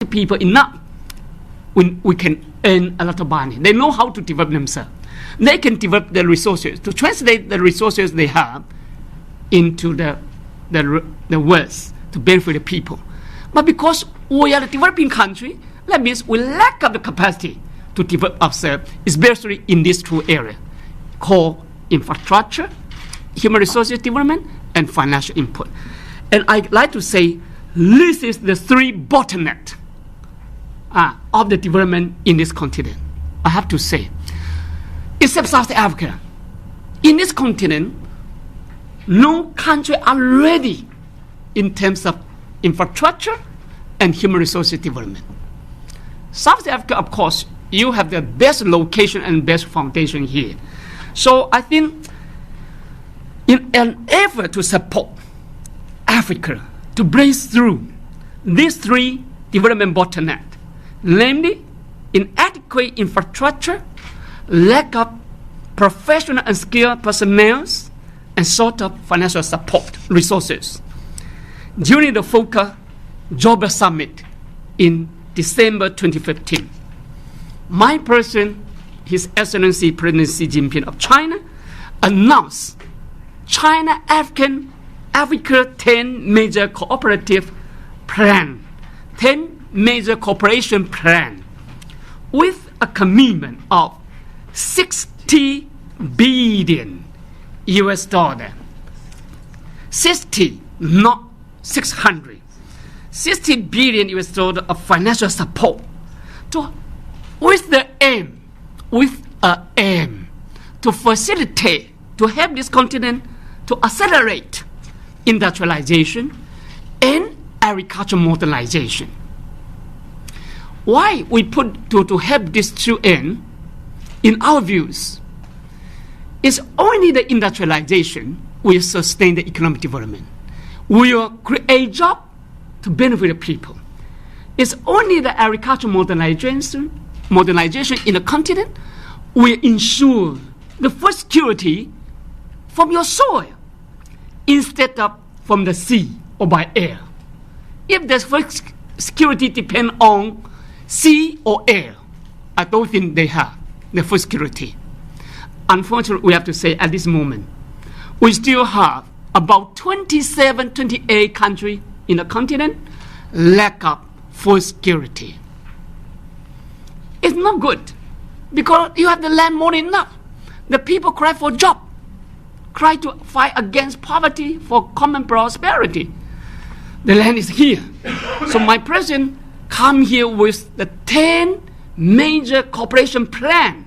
people enough, we can earn a lot of money. They know how to develop themselves. They can develop the resources to translate the resources they have into the wealth to benefit the people. But because we are a developing country, that means we lack of the capacity to develop ourselves, especially in these two areas called infrastructure, human resources development, and financial input. And I'd like to say this is the three bottlenecks of the development in this continent. I have to say, except South Africa, in this continent, no country are ready in terms of infrastructure and human resources development. South Africa, of course, you have the best location and best foundation here. So I think in an effort to support Africa to break through these three development bottlenecks, namely inadequate infrastructure, lack of professional and skilled personnel, and short of financial support resources. During the FOCA Global Summit in December 2015, my person, His Excellency President Xi Jinping of China, announced China-Africa 10 major cooperative plan, 10 major cooperation plan, with a commitment of $60 billion. 60, not 600. $60 billion of financial support with an aim to facilitate, to help this continent to accelerate industrialization and agricultural modernization. Why we put to help these two ends, in our views, is only the industrialization will sustain the economic development, will create jobs to benefit the people. It's only the agricultural modernization in the continent will ensure the food security from your soil instead of from the sea or by air. If the food security depends on sea or air, I don't think they have the food security. Unfortunately, we have to say at this moment, we still have about 27, 28 countries in the continent lack of food security. It's not good because you have the land more than enough. The people cry for job, cry to fight against poverty for common prosperity. The land is here. So my president come here with the 10 major cooperation plan.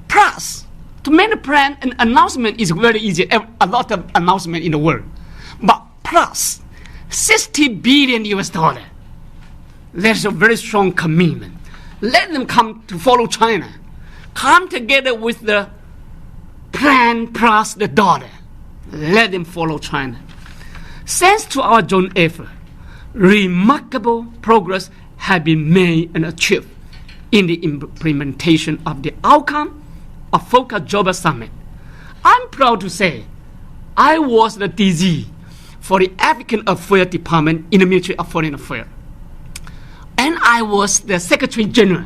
Plus, to make a plan, an announcement is very easy. A lot of announcement in the world. But plus, $60 billion. There's a very strong commitment. Let them come to follow China. Come together with the plan plus the dollar. Let them follow China. Thanks to our joint effort, remarkable progress has been made and achieved in the implementation of the outcome of FOCA Global Summit. I'm proud to say I was the DG for the African Affairs Department in the Ministry of Foreign Affairs. And I was the Secretary General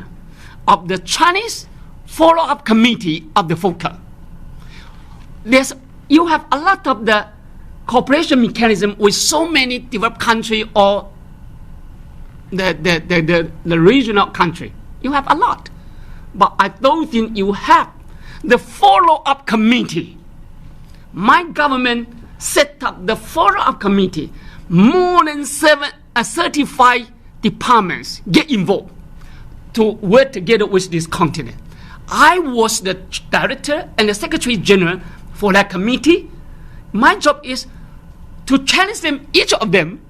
of the Chinese Follow-up Committee of the FOCA. You have a lot of the cooperation mechanism with so many developed countries or the regional country. You have a lot. But I don't think you have the follow-up committee. My government set up the follow-up committee. More than 35 departments get involved to work together with this continent. I was the director and the secretary general for that committee. My job is to challenge them, each of them,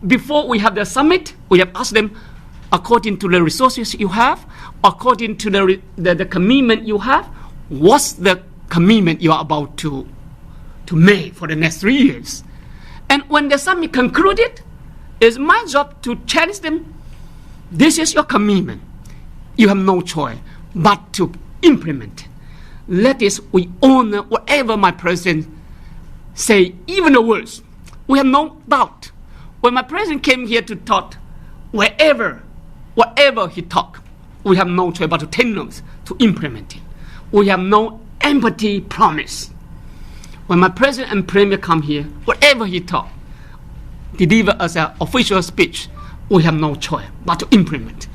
before we have the summit. We have asked them, according to the resources you have, according to the commitment you have, what's the commitment you are about to make for the next 3 years? And when the summit concluded, it's my job to challenge them. This is your commitment. You have no choice but to implement. That is, we honor whatever my president say, even the words. We have no doubt. When my president came here to talk, wherever whatever he talk, we have no choice but to take notes to implement it. We have no empathy promise. When my president and premier come here, whatever he talk, deliver as an official speech, we have no choice but to implement.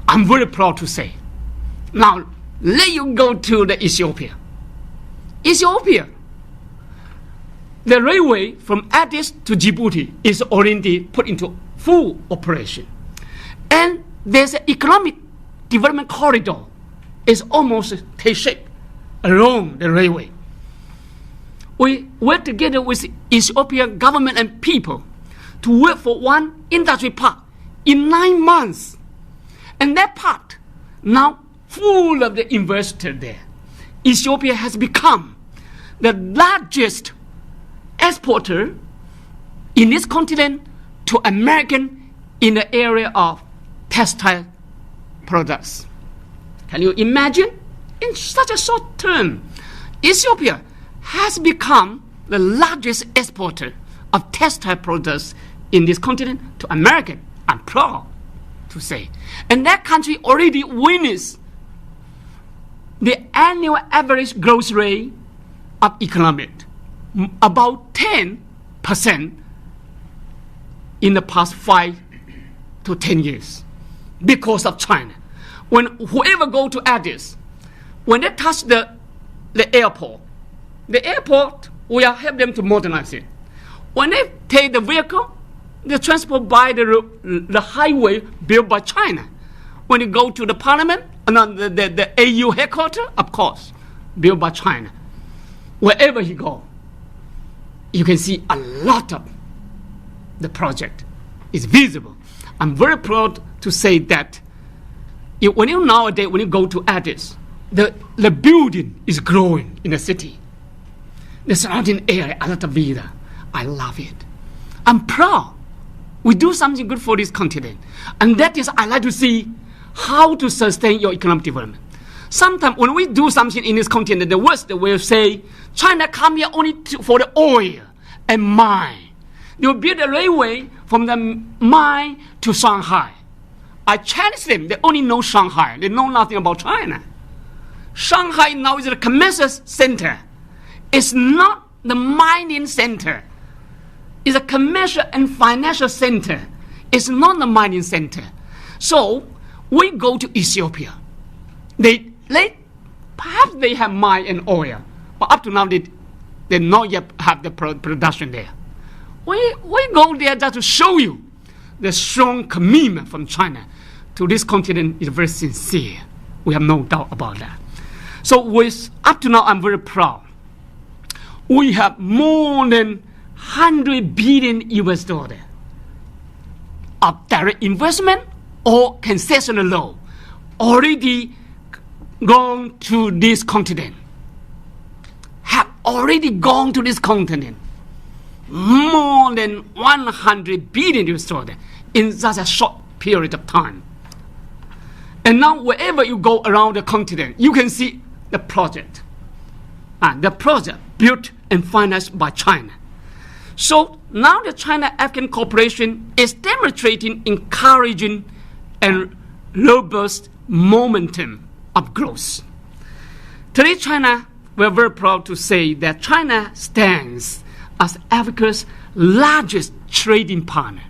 I'm very proud to say. Now, let you go to the Ethiopia. Ethiopia, the railway from Addis to Djibouti is already put into full operation. And there's an economic development corridor. It's almost T-shaped along the railway. We work together with Ethiopian government and people to work for one industry park in 9 months. And that part now full of the investor there. Ethiopia has become the largest exporter in this continent to American in the area of textile products. Can you imagine? In such a short term, Ethiopia has become the largest exporter of textile products in this continent to America. I'm proud to say. And that country already witnessed the annual average growth rate of economic, about 10% in the past 5 to 10 years because of China. When whoever go to Addis, when they touch the airport, we are help them to modernize it. When they take the vehicle, they transport by the highway built by China. When you go to the parliament, the AU headquarters, of course, built by China. Wherever you go, you can see a lot of the project is visible. I'm very proud to say that when you go to Addis, the building is growing in the city. The surrounding area, a lot of villa. I love it. I'm proud. We do something good for this continent. And that is, I like to see how to sustain your economic development. Sometimes when we do something in this continent, the West will say, China come here only for the oil and mine. They will build a railway from the mine to Shanghai. I challenge them. They only know Shanghai. They know nothing about China. Shanghai now is a commercial center. It's not the mining center. It's a commercial and financial center. It's not the mining center. So we go to Ethiopia. Perhaps they have mine and oil, but up to now they not yet have the production there. We go there just to show you the strong commitment from China to this continent is very sincere. We have no doubt about that. So up to now, I'm very proud. We have more than 100 billion US dollars of direct investment or concessional law already gone to this continent. Have already gone to this continent. More than 100 billion US dollars in such a short period of time. And now wherever you go around the continent, you can see the project. The project built and financed by China. So now the China-African cooperation is demonstrating encouraging and robust momentum of growth. Today, China, we're very proud to say that China stands as Africa's largest trading partner.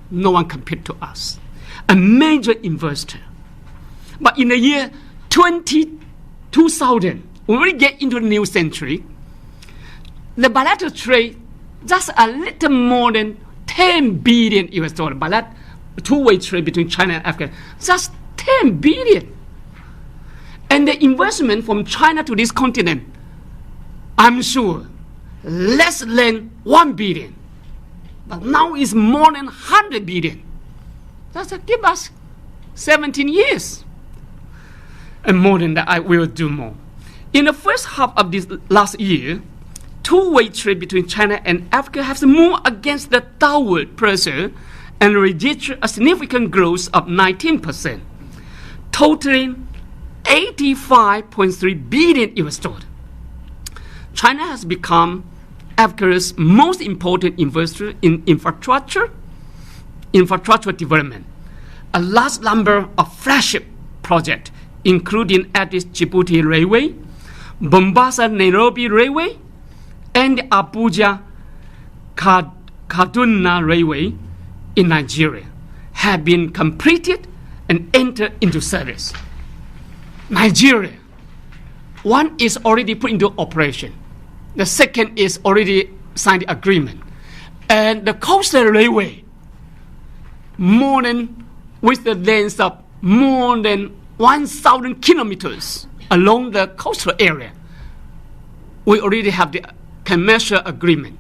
No one compared to us. A major investor. But in the year 2000, when we get into the new century, the bilateral trade just a little more than 10 billion US dollars. Bilateral two-way trade between China and Africa, just 10 billion. And the investment from China to this continent, I'm sure, less than 1 billion. But now it's more than 100 billion. That's give us 17 years. And more than that, I will do more. In the first half of this last year, two-way trade between China and Africa has moved against the downward pressure and registered a significant growth of 19%, totaling 85.3 billion US dollars. China has become Africa's most important investor in infrastructure development, a large number of flagship projects, including Addis-Djibouti Railway, Mombasa-Nairobi Railway, and the Abuja-Kaduna Railway in Nigeria, have been completed and entered into service. Nigeria, one is already put into operation. The second is already signed the agreement. And the coastal railway, with the length of more than 1,000 kilometers along the coastal area, we already have the commercial agreement.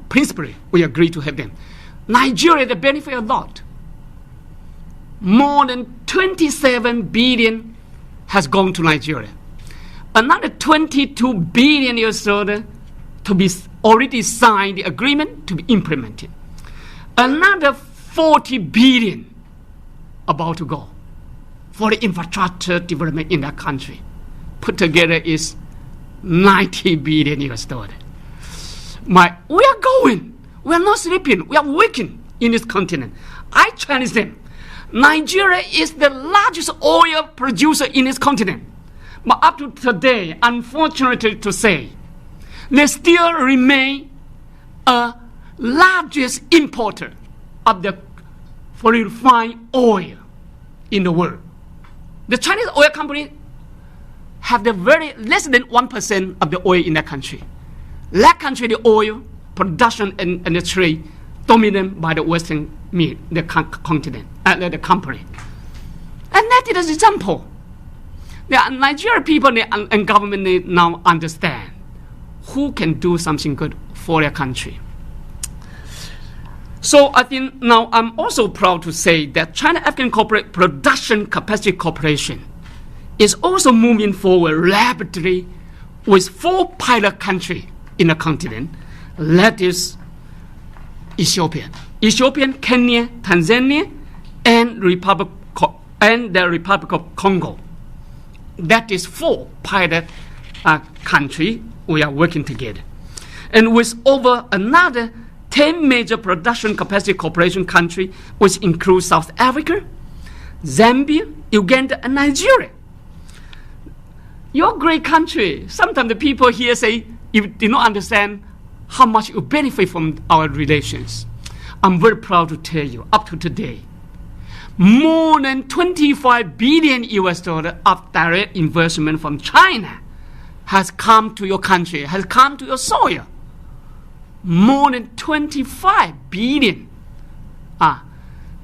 Principally, we agree to have them. Nigeria, they benefit a lot. More than 27 billion has gone to Nigeria. Another 22 billion US dollars to be already signed the agreement to be implemented. Another 40 billion about to go for the infrastructure development in that country. Put together is 90 billion US dollars. We are going. We are not sleeping. We are working in this continent. I challenge them. Nigeria is the largest oil producer in this continent. But up to today, unfortunately to say, they still remain a largest importer of the refined oil in the world. The Chinese oil company have the very less than 1% of the oil in that country. That country, the oil production and the trade dominated by the Western the continent, the company. And that is an example. The Nigerian people and government they now understand who can do something good for their country. So I think now I'm also proud to say that China-African Corporate Production Capacity Corporation is also moving forward rapidly with 4 pilot countries in the continent. That is Ethiopia, Kenya, Tanzania, and the Republic of Congo. That is 4 pilot countries we are working together. And with over another 10 major production capacity cooperation countries, which include South Africa, Zambia, Uganda, and Nigeria. Your great country, sometimes the people here say you do not understand how much you benefit from our relations. I'm very proud to tell you, up to today, more than 25 billion US dollars of direct investment from China has come to your country, has come to your soil. More than 25 billion.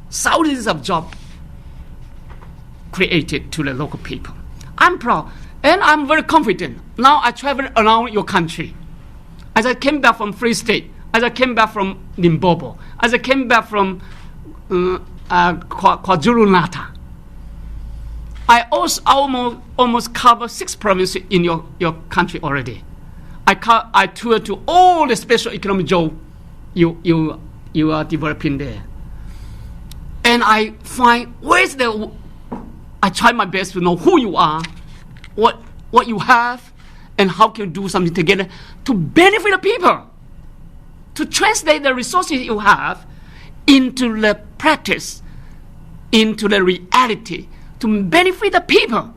Thousands of jobs created to the local people. I'm proud and I'm very confident. Now I travel around your country. As I came back from Free State, as I came back from Limpopo, as I came back from KwaZulu-Natal, I also almost cover 6 provinces in your country already. I toured to all the special economic zone you are developing there. And I find I try my best to know who you are, what you have, and how can you do something together to benefit the people, to translate the resources you have into the practice, into the reality, to benefit the people.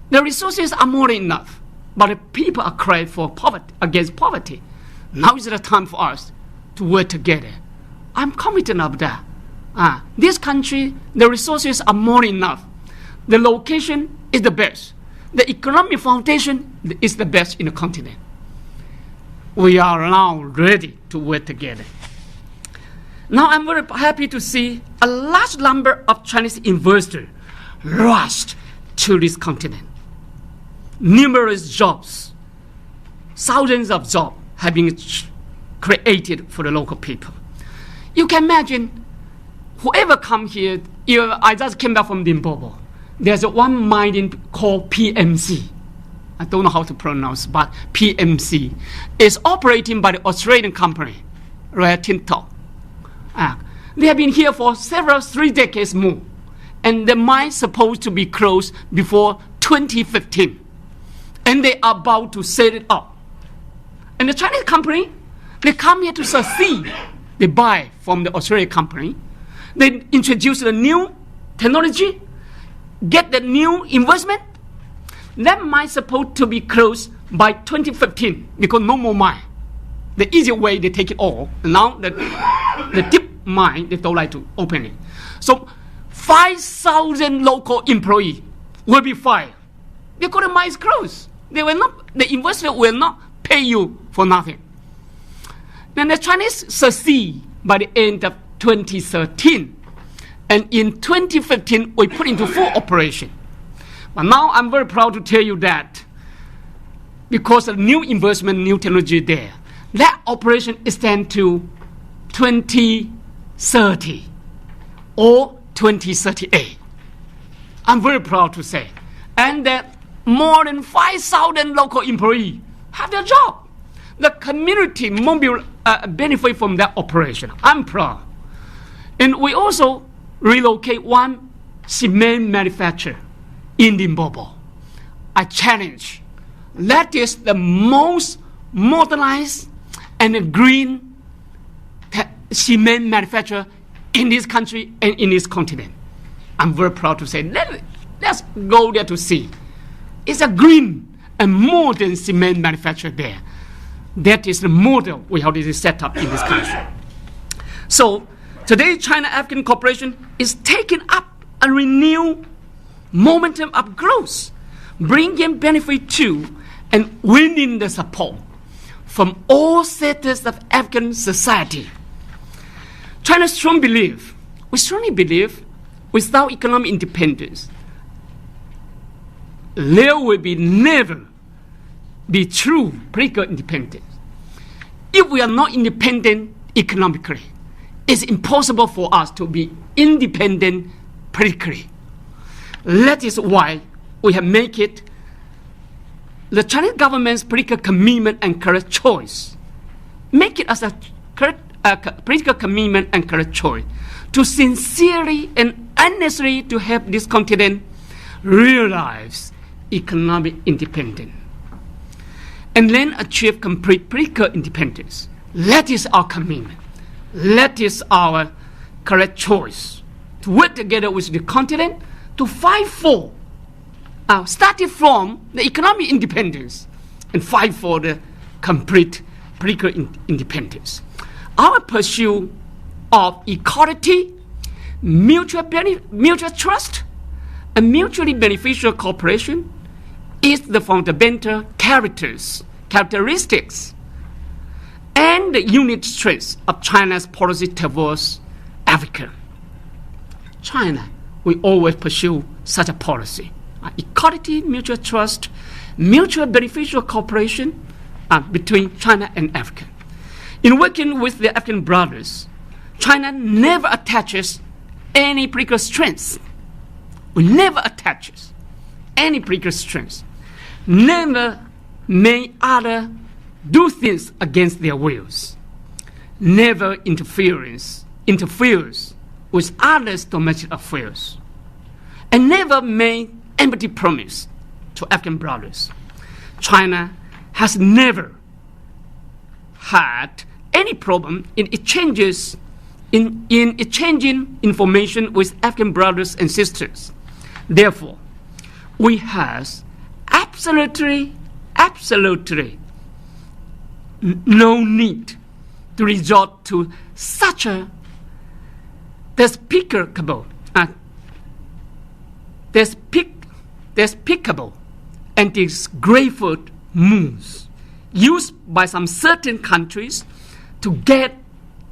The resources are more than enough, but the people are crying for poverty, against poverty. Now is the time for us to work together. I'm confident of that. This country, the resources are more than enough. The location is the best. The economic foundation is the best in the continent. We are now ready to work together. Now I'm very happy to see a large number of Chinese investors rushed to this continent. Numerous jobs, thousands of jobs have been created for the local people. You can imagine, whoever come here, I just came back from Limpopo. There's one mining called PMC. I don't know how to pronounce, but PMC is operating by the Australian company, Rio Tinto. They have been here for 3 decades more, and the mine is supposed to be closed before 2015, and they are about to set it up. And the Chinese company, they come here to succeed. They buy from the Australian company. They introduce the new technology, get the new investment, that mine supposed to be closed by 2015 because no more mine. The easier way, they take it all. And now the deep mine, they don't like to open it. So 5,000 local employees will be fired because the mine is closed. The investor will not pay you for nothing. Then the Chinese succeed by the end of 2013. And in 2015, we put into full operation. But now I'm very proud to tell you that because of new investment, new technology there, that operation extends to 2030 or 2038. I'm very proud to say. And that more than 5,000 local employees have their job. The community mobile benefit from that operation. I'm proud. And we also relocate one cement manufacturer in Limpopo. I challenge. That is the most modernized and green cement manufacturer in this country and in this continent. I'm very proud to say, let's go there to see. It's a green and modern cement manufacturer there. That is the model we have already set up in this country. So today, China-African cooperation is taking up a renewed momentum of growth, bringing benefit to and winning the support from all sectors of African society. China we strongly believe, without economic independence, there will never be true political independence. If we are not independent economically, it's impossible for us to be independent politically. That is why we have made it the Chinese government's political commitment and correct choice. Make it as a political commitment and correct choice to sincerely and honestly to help this continent realize economic independence and then achieve complete political independence. That is our commitment. That is our correct choice to work together with the continent to fight for, starting from the economic independence and fight for the complete political independence. Our pursuit of equality, mutual trust, and mutually beneficial cooperation is the fundamental characteristics and the unique strengths of China's policy towards Africa. China will always pursue such a policy. Equality, mutual trust, mutual beneficial cooperation between China and Africa. In working with the African brothers, China never attaches any political strengths. We never attaches any political strengths. Never may others do things against their wills. Never interferes with others' domestic affairs. And never made empty promise to African brothers. China has never had any problem in exchanging information with African brothers and sisters. Therefore, we have absolutely no need to resort to such a despicable and disgraceful moves used by some certain countries to get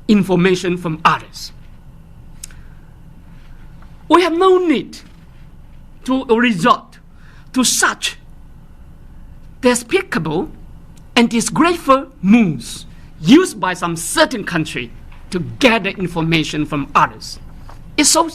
information from others. We have no need to resort to such despicable and disgraceful moves used by some certain country to gather information from others. It's so.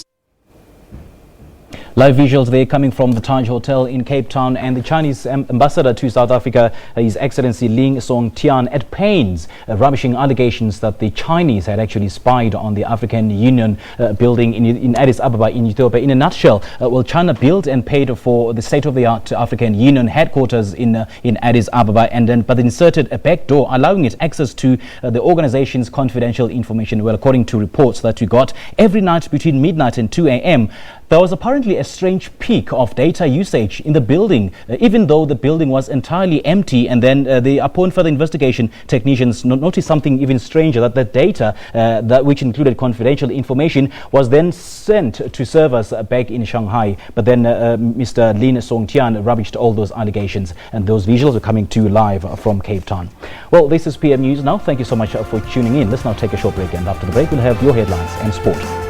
Live visuals there coming from the Taj Hotel in Cape Town, and the Chinese ambassador to South Africa, His Excellency Lin Songtian, at pains rubbishing allegations that the Chinese had actually spied on the African Union building in Addis Ababa in Ethiopia. In a nutshell, will China build and paid for the state-of-the-art African Union headquarters in Addis Ababa, and then but inserted a back door allowing it access to the organization's confidential information? Well, according to reports that we got, every night between midnight and 2 a.m., There was apparently a strange peak of data usage in the building, even though the building was entirely empty. And then upon further investigation, technicians noticed something even stranger, that the data, which included confidential information, was then sent to servers back in Shanghai. But then Mr. Lin Songtian rubbished all those allegations, and those visuals are coming to you live from Cape Town. Well, this is PM News Now. Thank you so much for tuning in. Let's now take a short break, and after the break, we'll have your headlines and sport.